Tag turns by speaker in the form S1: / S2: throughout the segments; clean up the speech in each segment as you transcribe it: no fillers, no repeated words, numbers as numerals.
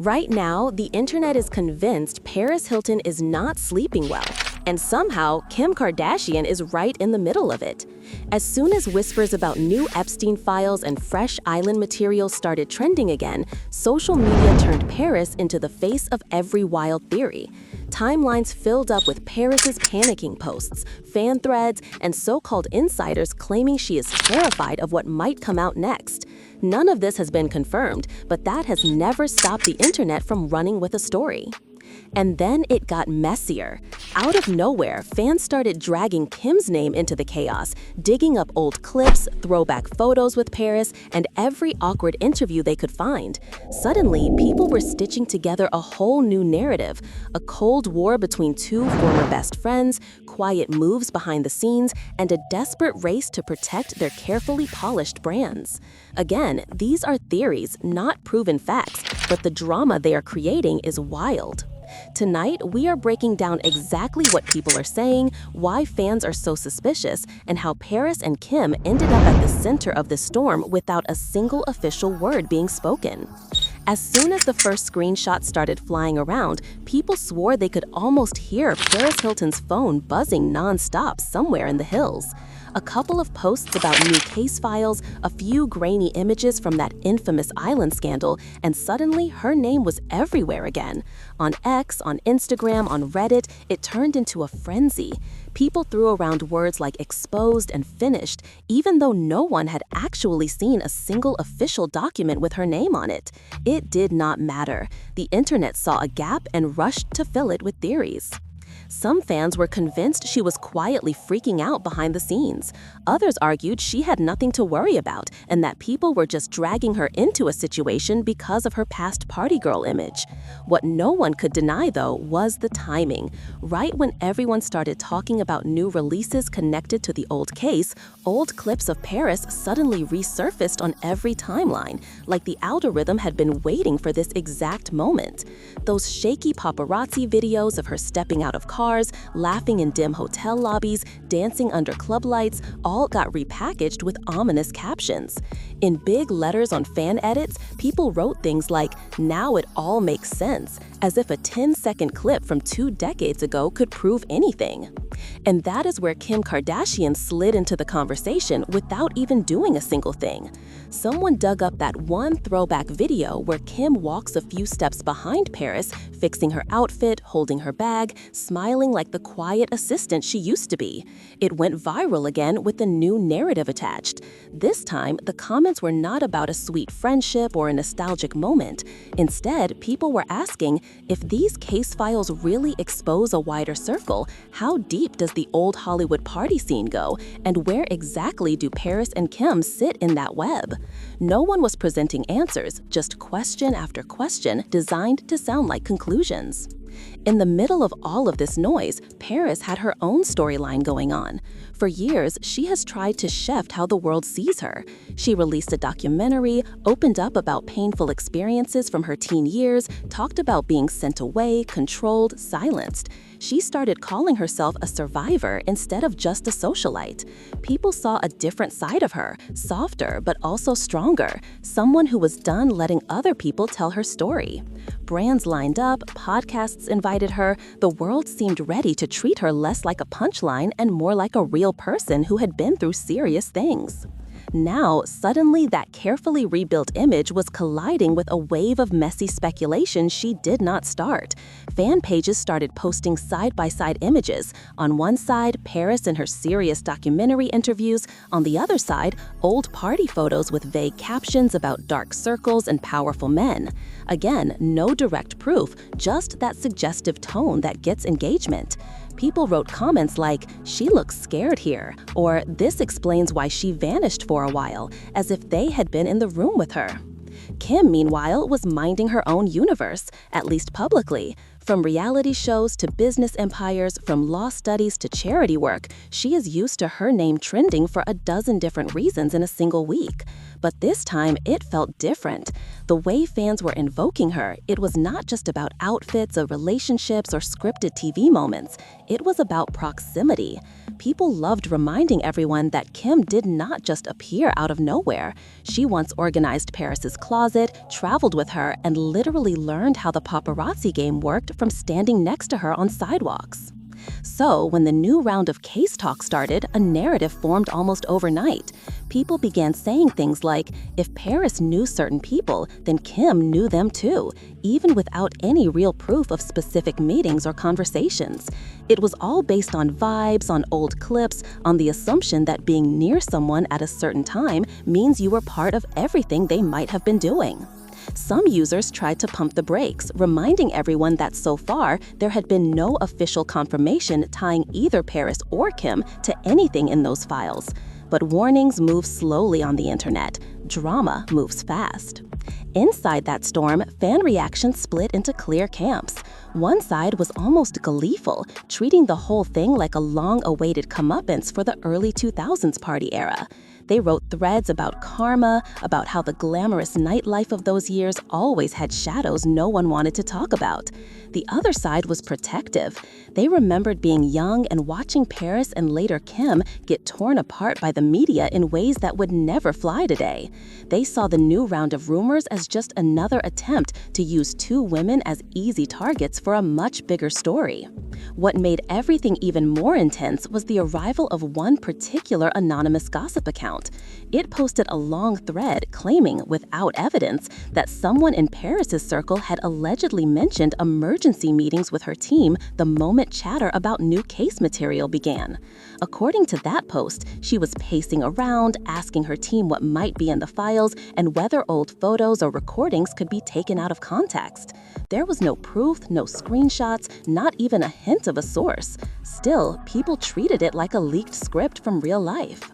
S1: Right now, the internet is convinced Paris Hilton is not sleeping well, and somehow Kim Kardashian is right in the middle of it. As soon as whispers about new Epstein files and fresh island material started trending again, social media turned Paris into the face of every wild theory. Timelines filled up with Paris's panicking posts, fan threads, and so-called insiders claiming she is terrified of what might come out next. None of this has been confirmed, but that has never stopped the internet from running with a story. And then it got messier. Out of nowhere, fans started dragging Kim's name into the chaos, digging up old clips, throwback photos with Paris, and every awkward interview they could find. Suddenly, people were stitching together a whole new narrative, a cold war between two former best friends, quiet moves behind the scenes, and a desperate race to protect their carefully polished brands. Again, these are theories, not proven facts, but the drama they are creating is wild. Tonight, we are breaking down exactly what people are saying, why fans are so suspicious, and how Paris and Kim ended up at the center of the storm without a single official word being spoken. As soon as the first screenshots started flying around, people swore they could almost hear Paris Hilton's phone buzzing non-stop somewhere in the hills. A couple of posts about new case files, a few grainy images from that infamous island scandal, and suddenly her name was everywhere again. On X, on Instagram, on Reddit, it turned into a frenzy. People threw around words like exposed and finished, even though no one had actually seen a single official document with her name on it. It did not matter. The internet saw a gap and rushed to fill it with theories. Some fans were convinced she was quietly freaking out behind the scenes. Others argued she had nothing to worry about and that people were just dragging her into a situation because of her past party girl image. What no one could deny, though, was the timing. Right when everyone started talking about new releases connected to the old case, old clips of Paris suddenly resurfaced on every timeline, like the algorithm had been waiting for this exact moment. Those shaky paparazzi videos of her stepping out of cars, laughing in dim hotel lobbies, dancing under club lights, all got repackaged with ominous captions. In big letters on fan edits, people wrote things like, "Now it all makes sense," as if a 10-second clip from 2 decades ago could prove anything. And that is where Kim Kardashian slid into the conversation without even doing a single thing. Someone dug up that one throwback video where Kim walks a few steps behind Paris, fixing her outfit, holding her bag, smiling like the quiet assistant she used to be. It went viral again with a new narrative attached. This time, the comments were not about a sweet friendship or a nostalgic moment. Instead, people were asking, if these case files really expose a wider circle, how deep does the old Hollywood party scene go, and where exactly do Paris and Kim sit in that web? No one was presenting answers, just question after question designed to sound like conclusions. In the middle of all of this noise, Paris had her own storyline going on. For years, she has tried to shift how the world sees her. She released a documentary, opened up about painful experiences from her teen years, talked about being sent away, controlled, silenced. She started calling herself a survivor instead of just a socialite. People saw a different side of her, softer but also stronger, someone who was done letting other people tell her story. Brands lined up, podcasts invited her, the world seemed ready to treat her less like a punchline and more like a real person who had been through serious things. Now, suddenly that carefully rebuilt image was colliding with a wave of messy speculation she did not start. Fan pages started posting side-by-side images. On one side, Paris and her serious documentary interviews. On the other side, old party photos with vague captions about dark circles and powerful men. Again, no direct proof, just that suggestive tone that gets engagement. People wrote comments like, "She looks scared here," or "This explains why she vanished for a while," as if they had been in the room with her. Kim, meanwhile, was minding her own universe, at least publicly. From reality shows to business empires, from law studies to charity work, she is used to her name trending for a dozen different reasons in a single week. But this time, it felt different. The way fans were invoking her, it was not just about outfits or relationships or scripted TV moments. It was about proximity. People loved reminding everyone that Kim did not just appear out of nowhere. She once organized Paris's closet, traveled with her, and literally learned how the paparazzi game worked from standing next to her on sidewalks. So, when the new round of case talk started, a narrative formed almost overnight. People began saying things like, if Paris knew certain people, then Kim knew them too, even without any real proof of specific meetings or conversations. It was all based on vibes, on old clips, on the assumption that being near someone at a certain time means you were part of everything they might have been doing. Some users tried to pump the brakes, reminding everyone that so far, there had been no official confirmation tying either Paris or Kim to anything in those files. But warnings move slowly on the internet. Drama moves fast. Inside that storm, fan reactions split into clear camps. One side was almost gleeful, treating the whole thing like a long-awaited comeuppance for the early 2000s party era. They wrote threads about karma, about how the glamorous nightlife of those years always had shadows no one wanted to talk about. The other side was protective. They remembered being young and watching Paris and later Kim get torn apart by the media in ways that would never fly today. They saw the new round of rumors as just another attempt to use two women as easy targets for a much bigger story. What made everything even more intense was the arrival of one particular anonymous gossip account. It posted a long thread claiming, without evidence, that someone in Paris's circle had allegedly mentioned emergency meetings with her team the moment chatter about new case material began. According to that post, she was pacing around, asking her team what might be in the files and whether old photos or recordings could be taken out of context. There was no proof, no screenshots, not even a hint of a source. Still, people treated it like a leaked script from real life.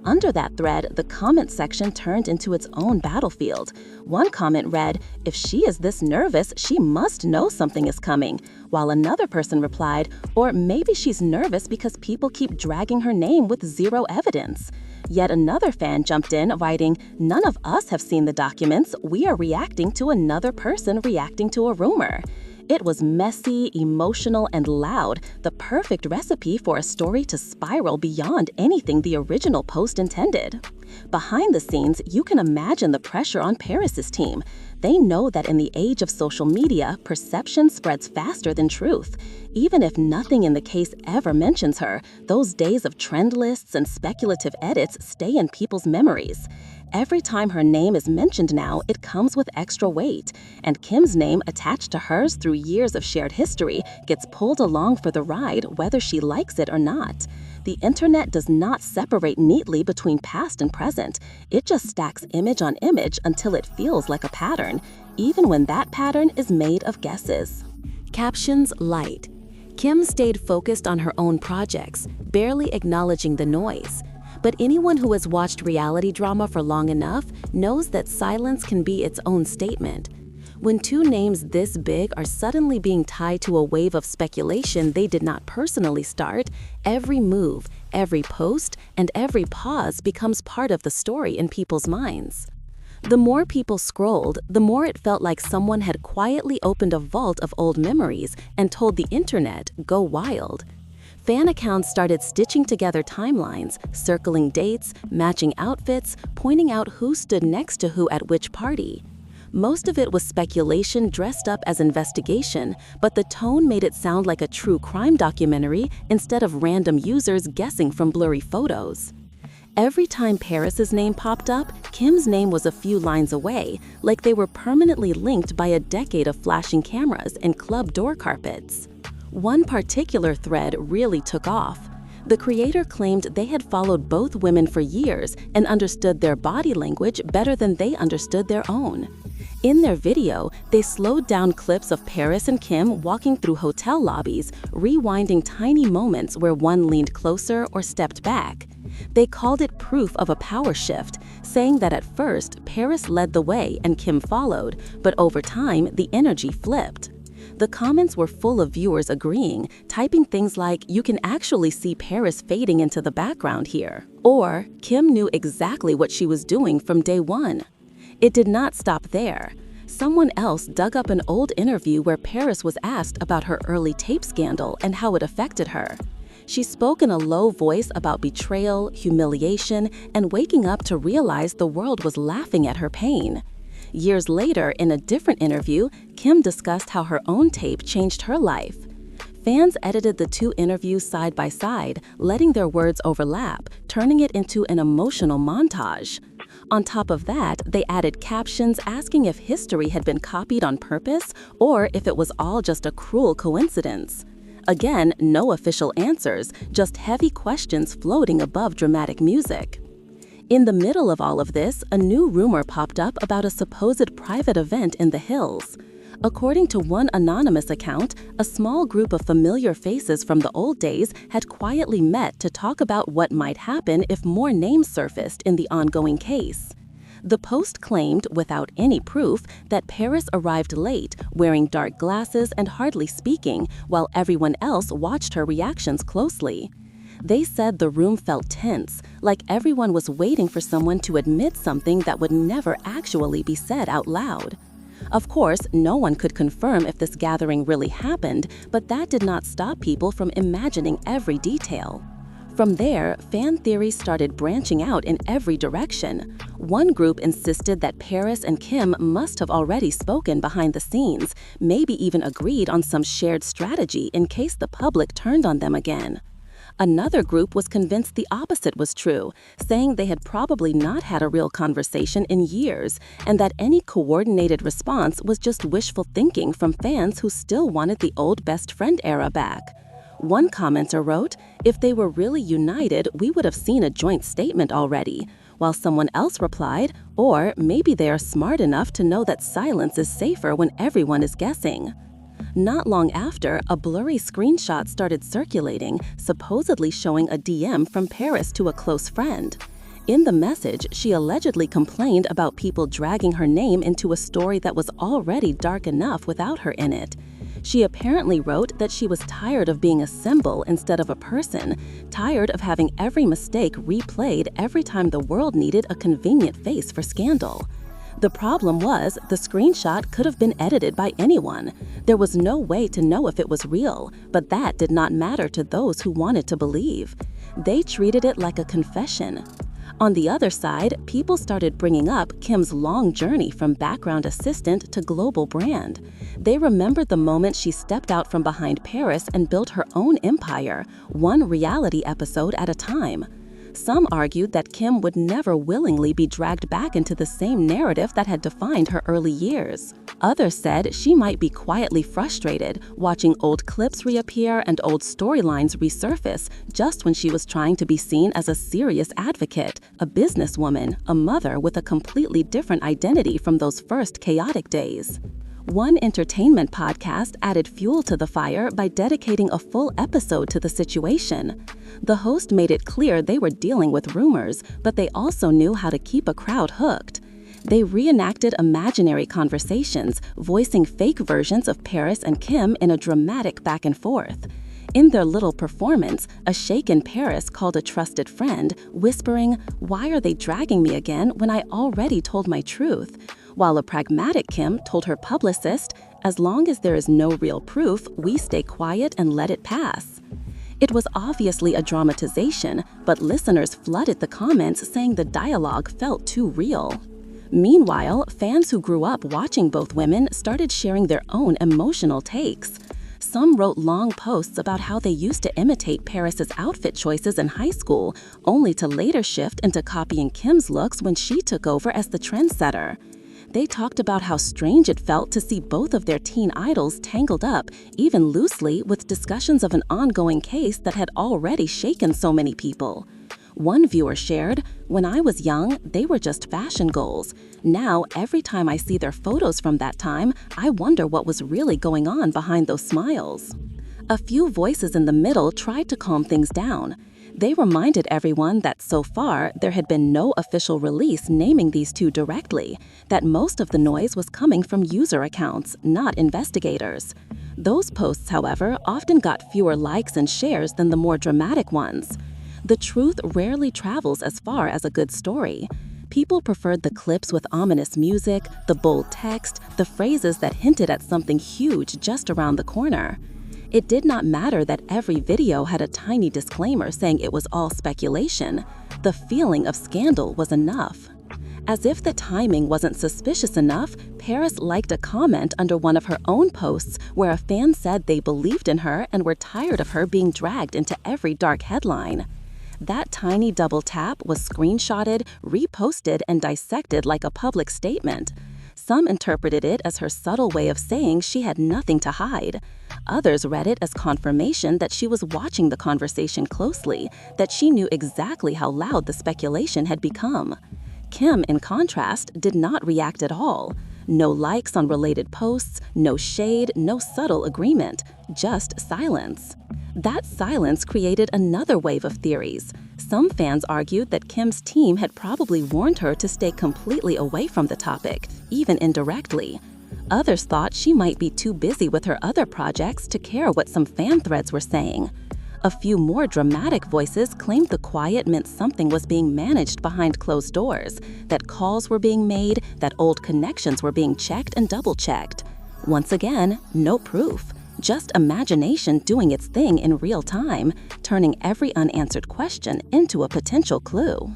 S1: Under that thread, the comment section turned into its own battlefield. One comment read, "If she is this nervous, she must know something is coming," while another person replied, "Or maybe she's nervous because people keep dragging her name with zero evidence." Yet another fan jumped in, writing, "None of us have seen the documents. We are reacting to another person reacting to a rumor." It was messy, emotional, and loud, the perfect recipe for a story to spiral beyond anything the original post intended. Behind the scenes, you can imagine the pressure on Paris's team. They know that in the age of social media, perception spreads faster than truth. Even if nothing in the case ever mentions her, those days of trend lists and speculative edits stay in people's memories. Every time her name is mentioned now, it comes with extra weight, and Kim's name attached to hers through years of shared history gets pulled along for the ride whether she likes it or not. The internet does not separate neatly between past and present. It just stacks image on image until it feels like a pattern, even when that pattern is made of guesses. Captions light. Kim stayed focused on her own projects, barely acknowledging the noise. But anyone who has watched reality drama for long enough knows that silence can be its own statement. When two names this big are suddenly being tied to a wave of speculation they did not personally start, every move, every post, and every pause becomes part of the story in people's minds. The more people scrolled, the more it felt like someone had quietly opened a vault of old memories and told the internet, "Go wild." Fan accounts started stitching together timelines, circling dates, matching outfits, pointing out who stood next to who at which party. Most of it was speculation dressed up as investigation, but the tone made it sound like a true crime documentary instead of random users guessing from blurry photos. Every time Paris's name popped up, Kim's name was a few lines away, like they were permanently linked by a decade of flashing cameras and club door carpets. One particular thread really took off. The creator claimed they had followed both women for years and understood their body language better than they understood their own. In their video, they slowed down clips of Paris and Kim walking through hotel lobbies, rewinding tiny moments where one leaned closer or stepped back. They called it proof of a power shift, saying that at first, Paris led the way and Kim followed, but over time, the energy flipped. The comments were full of viewers agreeing, typing things like, "You can actually see Paris fading into the background here," or "Kim knew exactly what she was doing from day one." It did not stop there. Someone else dug up an old interview where Paris was asked about her early tape scandal and how it affected her. She spoke in a low voice about betrayal, humiliation, and waking up to realize the world was laughing at her pain. Years later, in a different interview, Kim discussed how her own tape changed her life. Fans edited the two interviews side by side, letting their words overlap, turning it into an emotional montage. On top of that, they added captions asking if history had been copied on purpose or if it was all just a cruel coincidence. Again, no official answers, just heavy questions floating above dramatic music. In the middle of all of this, a new rumor popped up about a supposed private event in the hills. According to one anonymous account, a small group of familiar faces from the old days had quietly met to talk about what might happen if more names surfaced in the ongoing case. The post claimed, without any proof, that Paris arrived late, wearing dark glasses and hardly speaking, while everyone else watched her reactions closely. They said the room felt tense, like everyone was waiting for someone to admit something that would never actually be said out loud. Of course, no one could confirm if this gathering really happened, but that did not stop people from imagining every detail. From there, fan theories started branching out in every direction. One group insisted that Paris and Kim must have already spoken behind the scenes, maybe even agreed on some shared strategy in case the public turned on them again. Another group was convinced the opposite was true, saying they had probably not had a real conversation in years, and that any coordinated response was just wishful thinking from fans who still wanted the old best friend era back. One commenter wrote, "If they were really united, we would have seen a joint statement already," while someone else replied, "Or maybe they are smart enough to know that silence is safer when everyone is guessing." Not long after, a blurry screenshot started circulating, supposedly showing a DM from Paris to a close friend. In the message, she allegedly complained about people dragging her name into a story that was already dark enough without her in it. She apparently wrote that she was tired of being a symbol instead of a person, tired of having every mistake replayed every time the world needed a convenient face for scandal. The problem was, the screenshot could have been edited by anyone. There was no way to know if it was real, but that did not matter to those who wanted to believe. They treated it like a confession. On the other side, people started bringing up Kim's long journey from background assistant to global brand. They remembered the moment she stepped out from behind Paris and built her own empire, one reality episode at a time. Some argued that Kim would never willingly be dragged back into the same narrative that had defined her early years. Others said she might be quietly frustrated, watching old clips reappear and old storylines resurface just when she was trying to be seen as a serious advocate, a businesswoman, a mother with a completely different identity from those first chaotic days. One entertainment podcast added fuel to the fire by dedicating a full episode to the situation. The host made it clear they were dealing with rumors, but they also knew how to keep a crowd hooked. They reenacted imaginary conversations, voicing fake versions of Paris and Kim in a dramatic back and forth. In their little performance, a shaken Paris called a trusted friend, whispering, "Why are they dragging me again when I already told my truth?" While a pragmatic Kim told her publicist, "As long as there is no real proof, we stay quiet and let it pass." It was obviously a dramatization, but listeners flooded the comments saying the dialogue felt too real. Meanwhile, fans who grew up watching both women started sharing their own emotional takes. Some wrote long posts about how they used to imitate Paris's outfit choices in high school, only to later shift into copying Kim's looks when she took over as the trendsetter. They talked about how strange it felt to see both of their teen idols tangled up, even loosely, with discussions of an ongoing case that had already shaken so many people. One viewer shared, "When I was young, they were just fashion goals. Now, every time I see their photos from that time, I wonder what was really going on behind those smiles." A few voices in the middle tried to calm things down. They reminded everyone that so far, there had been no official release naming these two directly, that most of the noise was coming from user accounts, not investigators. Those posts, however, often got fewer likes and shares than the more dramatic ones. The truth rarely travels as far as a good story. People preferred the clips with ominous music, the bold text, the phrases that hinted at something huge just around the corner. It did not matter that every video had a tiny disclaimer saying it was all speculation. The feeling of scandal was enough. As if the timing wasn't suspicious enough, Paris liked a comment under one of her own posts where a fan said they believed in her and were tired of her being dragged into every dark headline. That tiny double tap was screenshotted, reposted, and dissected like a public statement. Some interpreted it as her subtle way of saying she had nothing to hide. Others read it as confirmation that she was watching the conversation closely, that she knew exactly how loud the speculation had become. Kim, in contrast, did not react at all. No likes on related posts, no shade, no subtle agreement, just silence. That silence created another wave of theories. Some fans argued that Kim's team had probably warned her to stay completely away from the topic, even indirectly. Others thought she might be too busy with her other projects to care what some fan threads were saying. A few more dramatic voices claimed the quiet meant something was being managed behind closed doors, that calls were being made, that old connections were being checked and double-checked. Once again, no proof, just imagination doing its thing in real time, turning every unanswered question into a potential clue.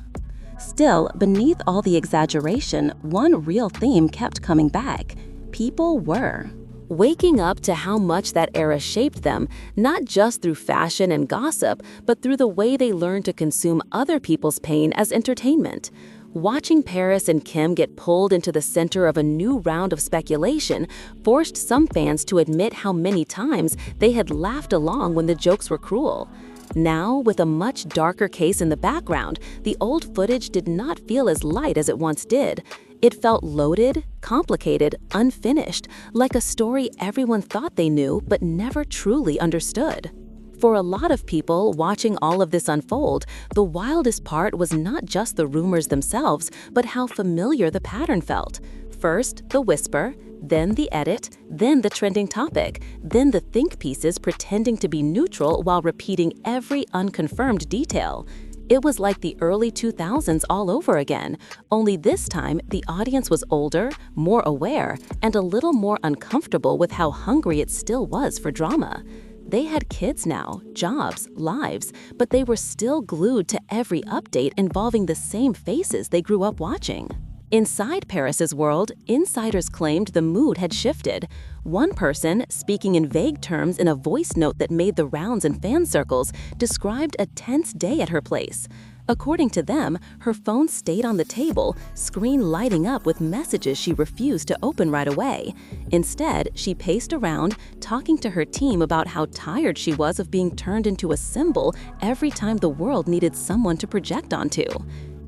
S1: Still, beneath all the exaggeration, one real theme kept coming back. People were waking up to how much that era shaped them, not just through fashion and gossip, but through the way they learned to consume other people's pain as entertainment. Watching Paris and Kim get pulled into the center of a new round of speculation forced some fans to admit how many times they had laughed along when the jokes were cruel. Now, with a much darker case in the background, the old footage did not feel as light as it once did. It felt loaded, complicated, unfinished, like a story everyone thought they knew but never truly understood. For a lot of people watching all of this unfold, the wildest part was not just the rumors themselves, but how familiar the pattern felt. First, the whisper, then the edit, then the trending topic, then the think pieces pretending to be neutral while repeating every unconfirmed detail. It was like the early 2000s all over again, only this time the audience was older, more aware, and a little more uncomfortable with how hungry it still was for drama. They had kids now, jobs, lives, but they were still glued to every update involving the same faces they grew up watching. Inside Paris's world, insiders claimed the mood had shifted. One person, speaking in vague terms in a voice note that made the rounds in fan circles, described a tense day at her place. According to them, her phone stayed on the table, screen lighting up with messages she refused to open right away. Instead, she paced around, talking to her team about how tired she was of being turned into a symbol every time the world needed someone to project onto.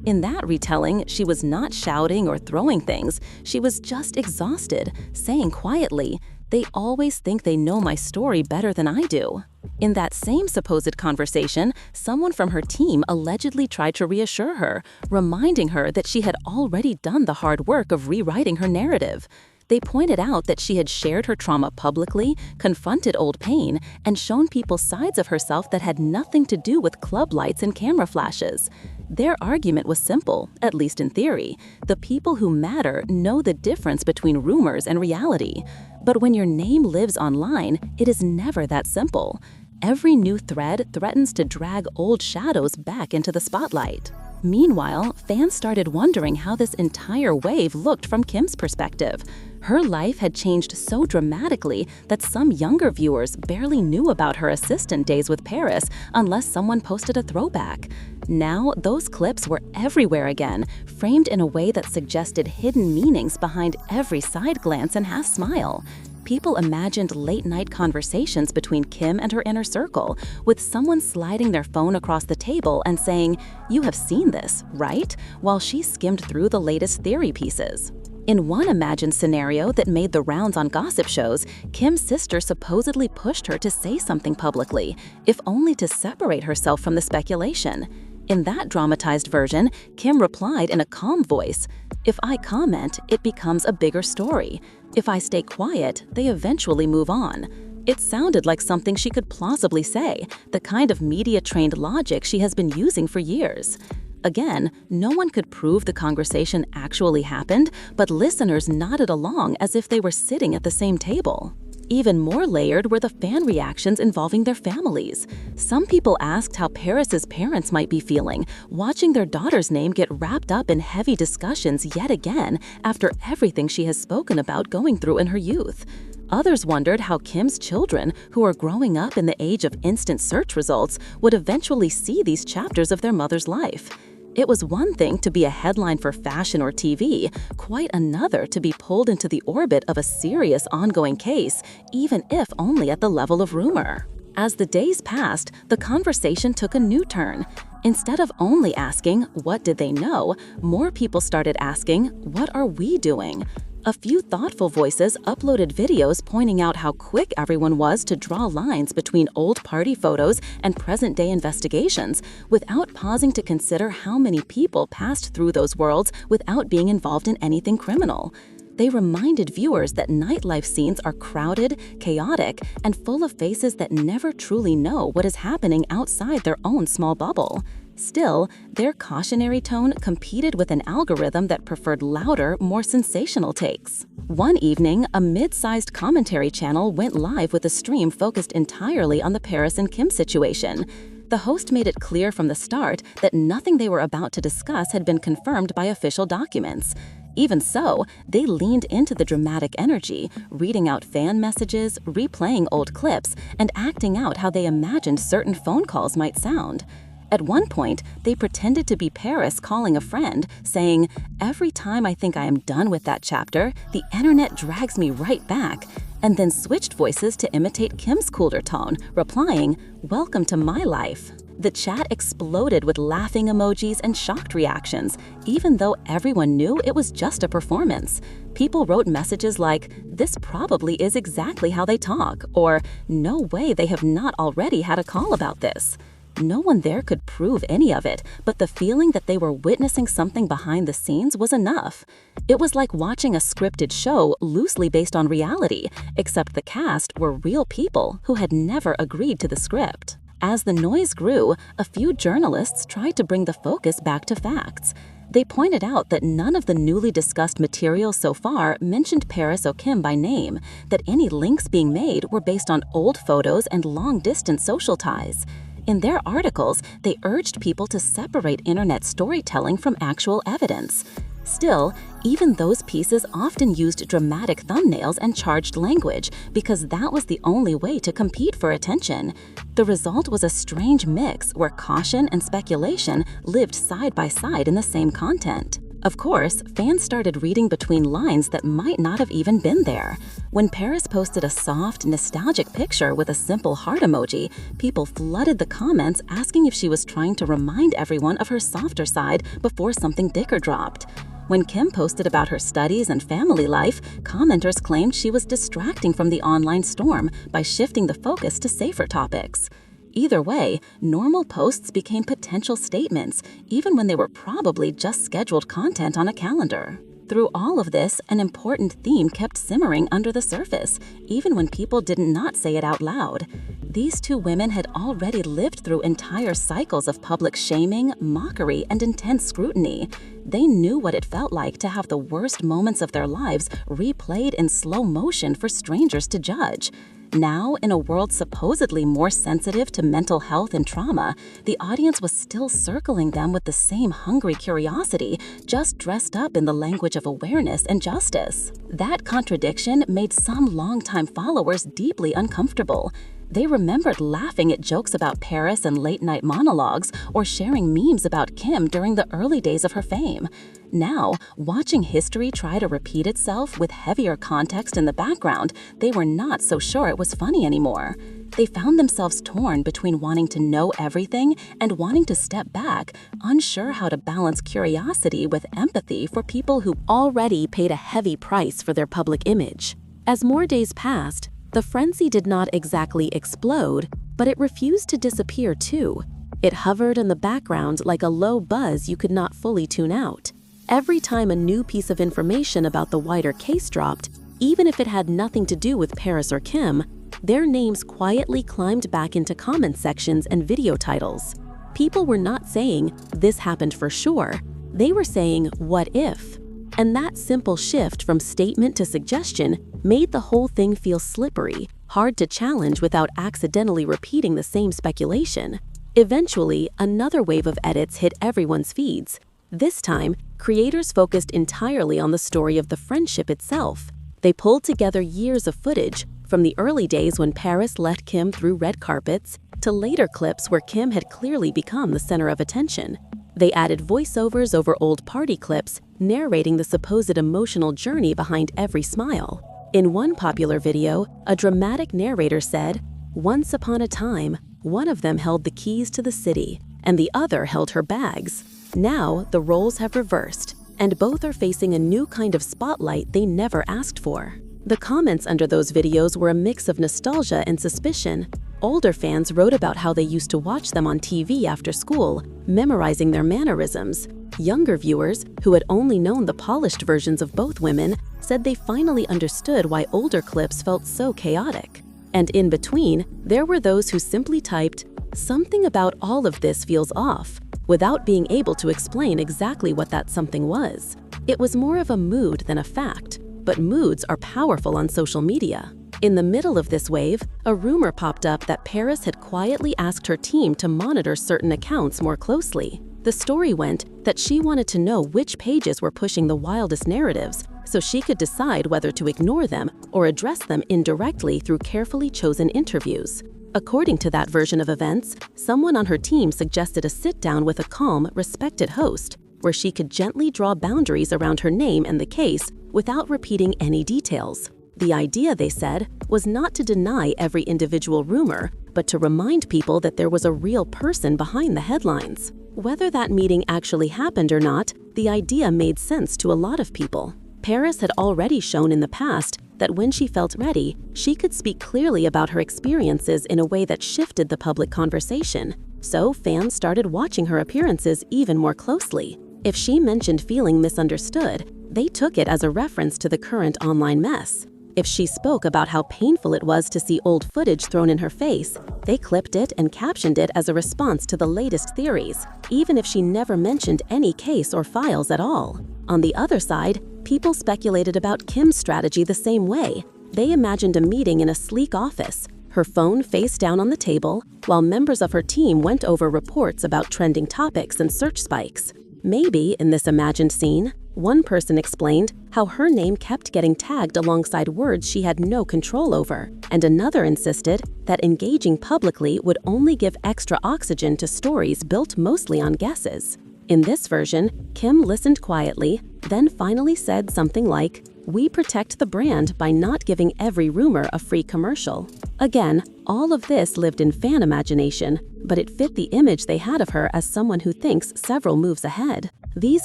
S1: In that retelling, she was not shouting or throwing things. She was just exhausted, saying quietly, "They always think they know my story better than I do." In that same supposed conversation, someone from her team allegedly tried to reassure her, reminding her that she had already done the hard work of rewriting her narrative. They pointed out that she had shared her trauma publicly, confronted old pain, and shown people sides of herself that had nothing to do with club lights and camera flashes. Their argument was simple, at least in theory. The people who matter know the difference between rumors and reality. But when your name lives online, it is never that simple. Every new thread threatens to drag old shadows back into the spotlight. Meanwhile, fans started wondering how this entire wave looked from Kim's perspective. Her life had changed so dramatically that some younger viewers barely knew about her assistant days with Paris unless someone posted a throwback. Now, those clips were everywhere again, framed in a way that suggested hidden meanings behind every side glance and half smile. People imagined late-night conversations between Kim and her inner circle, with someone sliding their phone across the table and saying, "You have seen this, right?" while she skimmed through the latest theory pieces. In one imagined scenario that made the rounds on gossip shows, Kim's sister supposedly pushed her to say something publicly, if only to separate herself from the speculation. In that dramatized version, Kim replied in a calm voice, "If I comment, it becomes a bigger story. If I stay quiet, they eventually move on." It sounded like something she could plausibly say, the kind of media-trained logic she has been using for years. Again, no one could prove the conversation actually happened, but listeners nodded along as if they were sitting at the same table. Even more layered were the fan reactions involving their families. Some people asked how Paris's parents might be feeling, watching their daughter's name get wrapped up in heavy discussions yet again after everything she has spoken about going through in her youth. Others wondered how Kim's children, who are growing up in the age of instant search results, would eventually see these chapters of their mother's life. It was one thing to be a headline for fashion or TV, quite another to be pulled into the orbit of a serious ongoing case, even if only at the level of rumor. As the days passed, the conversation took a new turn. Instead of only asking, "What did they know?" more people started asking, "What are we doing?" A few thoughtful voices uploaded videos pointing out how quick everyone was to draw lines between old party photos and present-day investigations, without pausing to consider how many people passed through those worlds without being involved in anything criminal. They reminded viewers that nightlife scenes are crowded, chaotic, and full of faces that never truly know what is happening outside their own small bubble. Still, their cautionary tone competed with an algorithm that preferred louder, more sensational takes. One evening, a mid-sized commentary channel went live with a stream focused entirely on the Paris and Kim situation. The host made it clear from the start that nothing they were about to discuss had been confirmed by official documents. Even so, they leaned into the dramatic energy, reading out fan messages, replaying old clips, and acting out how they imagined certain phone calls might sound. At one point, they pretended to be Paris calling a friend, saying, "Every time I think I am done with that chapter, the internet drags me right back," and then switched voices to imitate Kim's cooler tone, replying, "Welcome to my life." The chat exploded with laughing emojis and shocked reactions, even though everyone knew it was just a performance. People wrote messages like, "This probably is exactly how they talk," or "No way they have not already had a call about this." No one there could prove any of it, but the feeling that they were witnessing something behind the scenes was enough. It was like watching a scripted show loosely based on reality, except the cast were real people who had never agreed to the script. As the noise grew, a few journalists tried to bring the focus back to facts. They pointed out that none of the newly discussed material so far mentioned Paris or Kim by name, that any links being made were based on old photos and long-distance social ties. In their articles, they urged people to separate internet storytelling from actual evidence. Still, even those pieces often used dramatic thumbnails and charged language because that was the only way to compete for attention. The result was a strange mix where caution and speculation lived side by side in the same content. Of course, fans started reading between lines that might not have even been there. When Paris posted a soft, nostalgic picture with a simple heart emoji, people flooded the comments asking if she was trying to remind everyone of her softer side before something bigger dropped. When Kim posted about her studies and family life, commenters claimed she was distracting from the online storm by shifting the focus to safer topics. Either way, normal posts became potential statements, even when they were probably just scheduled content on a calendar. Through all of this, an important theme kept simmering under the surface, even when people did not say it out loud. These two women had already lived through entire cycles of public shaming, mockery, and intense scrutiny. They knew what it felt like to have the worst moments of their lives replayed in slow motion for strangers to judge. Now, in a world supposedly more sensitive to mental health and trauma, the audience was still circling them with the same hungry curiosity, just dressed up in the language of awareness and justice. That contradiction made some longtime followers deeply uncomfortable. They remembered laughing at jokes about Paris and late-night monologues or sharing memes about Kim during the early days of her fame. Now, watching history try to repeat itself with heavier context in the background, they were not so sure it was funny anymore. They found themselves torn between wanting to know everything and wanting to step back, unsure how to balance curiosity with empathy for people who already paid a heavy price for their public image. As more days passed, the frenzy did not exactly explode, but it refused to disappear too. It hovered in the background like a low buzz you could not fully tune out. Every time a new piece of information about the wider case dropped, even if it had nothing to do with Paris or Kim, their names quietly climbed back into comment sections and video titles. People were not saying, "This happened for sure." They were saying, "What if?" And that simple shift from statement to suggestion made the whole thing feel slippery, hard to challenge without accidentally repeating the same speculation. Eventually, another wave of edits hit everyone's feeds. This time, creators focused entirely on the story of the friendship itself. They pulled together years of footage, from the early days when Paris led Kim through red carpets, to later clips where Kim had clearly become the center of attention. They added voiceovers over old party clips, narrating the supposed emotional journey behind every smile. In one popular video, a dramatic narrator said, "Once upon a time, one of them held the keys to the city, and the other held her bags. Now, the roles have reversed, and both are facing a new kind of spotlight they never asked for." The comments under those videos were a mix of nostalgia and suspicion. Older fans wrote about how they used to watch them on TV after school, memorizing their mannerisms. Younger viewers, who had only known the polished versions of both women, said they finally understood why older clips felt so chaotic. And in between, there were those who simply typed, "Something about all of this feels off," without being able to explain exactly what that something was. It was more of a mood than a fact, but moods are powerful on social media. In the middle of this wave, a rumor popped up that Paris had quietly asked her team to monitor certain accounts more closely. The story went that she wanted to know which pages were pushing the wildest narratives, so she could decide whether to ignore them or address them indirectly through carefully chosen interviews. According to that version of events, someone on her team suggested a sit-down with a calm, respected host, where she could gently draw boundaries around her name and the case without repeating any details. The idea, they said, was not to deny every individual rumor, but to remind people that there was a real person behind the headlines. Whether that meeting actually happened or not, the idea made sense to a lot of people. Paris had already shown in the past that when she felt ready, she could speak clearly about her experiences in a way that shifted the public conversation. So fans started watching her appearances even more closely. If she mentioned feeling misunderstood, they took it as a reference to the current online mess. If she spoke about how painful it was to see old footage thrown in her face, they clipped it and captioned it as a response to the latest theories, even if she never mentioned any case or files at all. On the other side, people speculated about Kim's strategy the same way. They imagined a meeting in a sleek office, her phone face down on the table, while members of her team went over reports about trending topics and search spikes. Maybe, in this imagined scene, one person explained how her name kept getting tagged alongside words she had no control over, and another insisted that engaging publicly would only give extra oxygen to stories built mostly on guesses. In this version, Kim listened quietly, then finally said something like, "We protect the brand by not giving every rumor a free commercial." Again, all of this lived in fan imagination, but it fit the image they had of her as someone who thinks several moves ahead. These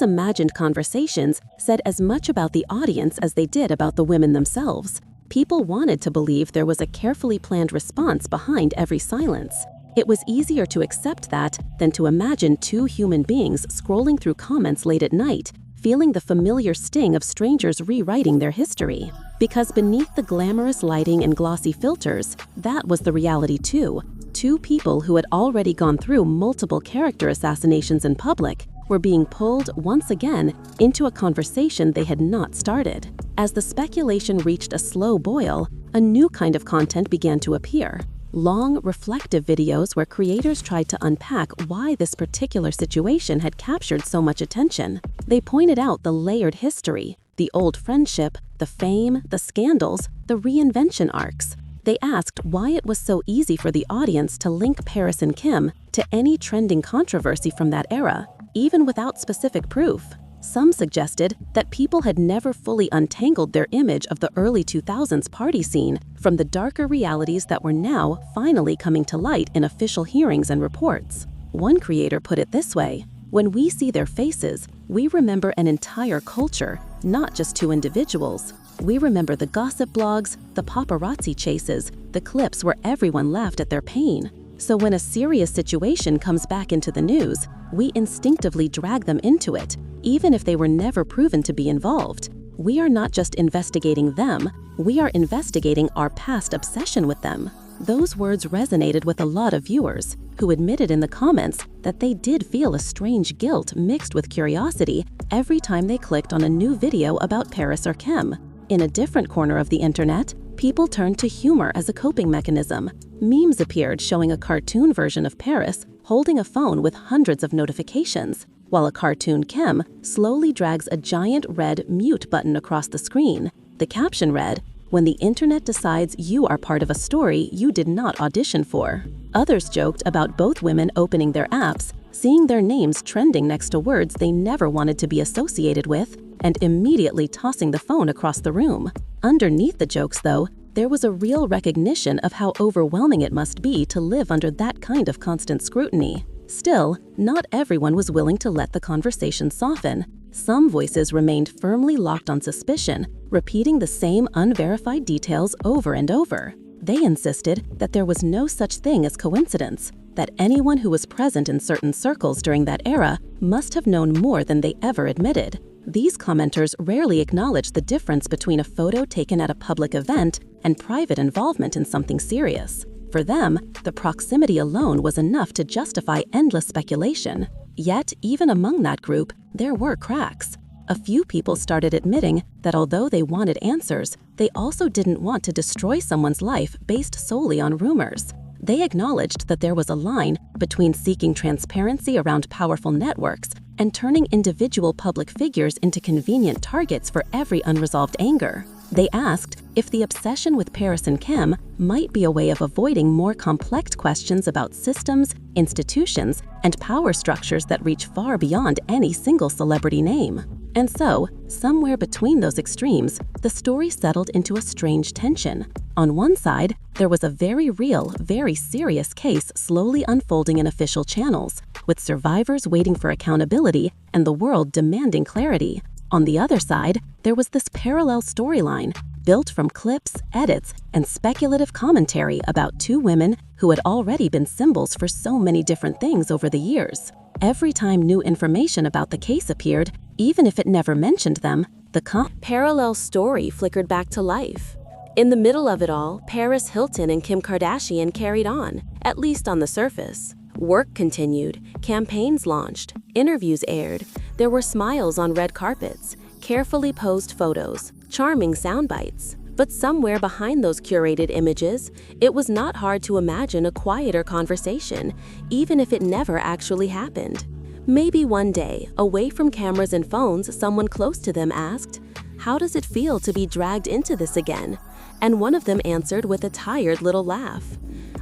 S1: imagined conversations said as much about the audience as they did about the women themselves. People wanted to believe there was a carefully planned response behind every silence. It was easier to accept that than to imagine two human beings scrolling through comments late at night, feeling the familiar sting of strangers rewriting their history. Because beneath the glamorous lighting and glossy filters, that was the reality too. Two people who had already gone through multiple character assassinations in public were being pulled once again into a conversation they had not started. As the speculation reached a slow boil, a new kind of content began to appear. Long, reflective videos where creators tried to unpack why this particular situation had captured so much attention. They pointed out the layered history, the old friendship, the fame, the scandals, the reinvention arcs. They asked why it was so easy for the audience to link Paris and Kim to any trending controversy from that era, even without specific proof. Some suggested that people had never fully untangled their image of the early 2000s party scene from the darker realities that were now finally coming to light in official hearings and reports. One creator put it this way, "When we see their faces, we remember an entire culture, not just two individuals. We remember the gossip blogs, the paparazzi chases, the clips where everyone laughed at their pain. So when a serious situation comes back into the news, we instinctively drag them into it, even if they were never proven to be involved. We are not just investigating them, we are investigating our past obsession with them." Those words resonated with a lot of viewers, who admitted in the comments that they did feel a strange guilt mixed with curiosity every time they clicked on a new video about Paris or Kim. In a different corner of the internet, people turned to humor as a coping mechanism. Memes appeared showing a cartoon version of Paris holding a phone with hundreds of notifications, while a cartoon Kim slowly drags a giant red mute button across the screen. The caption read, "When the internet decides you are part of a story you did not audition for." Others joked about both women opening their apps, seeing their names trending next to words they never wanted to be associated with, and immediately tossing the phone across the room. Underneath the jokes, though, there was a real recognition of how overwhelming it must be to live under that kind of constant scrutiny. Still, not everyone was willing to let the conversation soften. Some voices remained firmly locked on suspicion, repeating the same unverified details over and over. They insisted that there was no such thing as coincidence, that anyone who was present in certain circles during that era must have known more than they ever admitted. These commenters rarely acknowledged the difference between a photo taken at a public event and private involvement in something serious. For them, the proximity alone was enough to justify endless speculation. Yet, even among that group, there were cracks. A few people started admitting that although they wanted answers, they also didn't want to destroy someone's life based solely on rumors. They acknowledged that there was a line between seeking transparency around powerful networks and turning individual public figures into convenient targets for every unresolved anger. They asked if the obsession with Paris and Kim might be a way of avoiding more complex questions about systems, institutions, and power structures that reach far beyond any single celebrity name. And so, somewhere between those extremes, the story settled into a strange tension. On one side, there was a very real, very serious case slowly unfolding in official channels, with survivors waiting for accountability and the world demanding clarity. On the other side, there was this parallel storyline, built from clips, edits, and speculative commentary about two women who had already been symbols for so many different things over the years. Every time new information about the case appeared, even if it never mentioned them, the parallel story flickered back to life. In the middle of it all, Paris Hilton and Kim Kardashian carried on, at least on the surface. Work continued, campaigns launched, interviews aired. There were smiles on red carpets, carefully posed photos, charming sound bites. But somewhere behind those curated images, it was not hard to imagine a quieter conversation, even if it never actually happened. Maybe one day, away from cameras and phones, someone close to them asked, "How does it feel to be dragged into this again?" And one of them answered with a tired little laugh.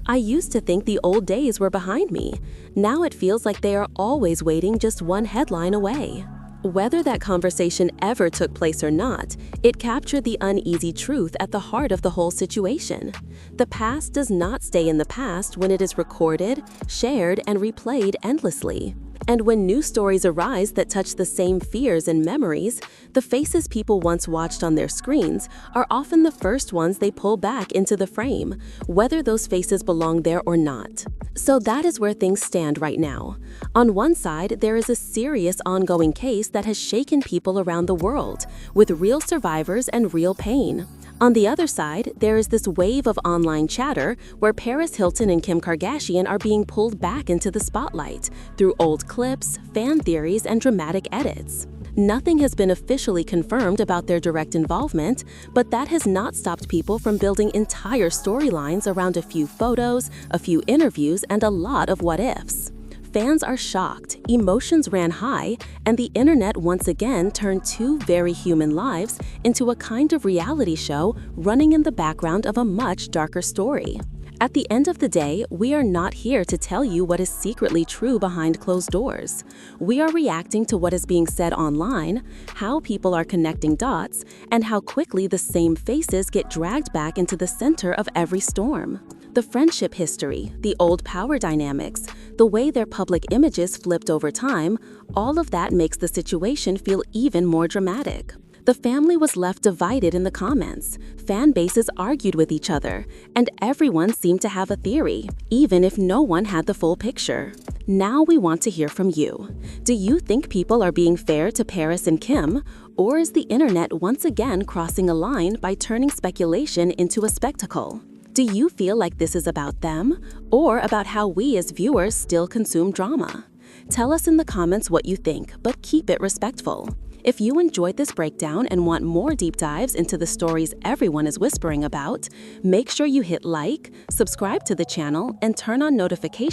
S1: "I used to think the old days were behind me. Now it feels like they are always waiting just one headline away." Whether that conversation ever took place or not, it captured the uneasy truth at the heart of the whole situation. The past does not stay in the past when it is recorded, shared, and replayed endlessly. And when new stories arise that touch the same fears and memories, the faces people once watched on their screens are often the first ones they pull back into the frame, whether those faces belong there or not. So that is where things stand right now. On one side, there is a serious ongoing case that has shaken people around the world, with real survivors and real pain. On the other side, there is this wave of online chatter where Paris Hilton and Kim Kardashian are being pulled back into the spotlight through old clips, fan theories, and dramatic edits. Nothing has been officially confirmed about their direct involvement, but that has not stopped people from building entire storylines around a few photos, a few interviews, and a lot of what-ifs. Fans are shocked, emotions ran high, and the internet once again turned two very human lives into a kind of reality show running in the background of a much darker story. At the end of the day, we are not here to tell you what is secretly true behind closed doors. We are reacting to what is being said online, how people are connecting dots, and how quickly the same faces get dragged back into the center of every storm. The friendship history, the old power dynamics, the way their public images flipped over time, all of that makes the situation feel even more dramatic. The family was left divided in the comments, fan bases argued with each other, and everyone seemed to have a theory, even if no one had the full picture. Now we want to hear from you. Do you think people are being fair to Paris and Kim, or is the internet once again crossing a line by turning speculation into a spectacle? Do you feel like this is about them, or about how we as viewers still consume drama? Tell us in the comments what you think, but keep it respectful. If you enjoyed this breakdown and want more deep dives into the stories everyone is whispering about, make sure you hit like, subscribe to the channel, and turn on notifications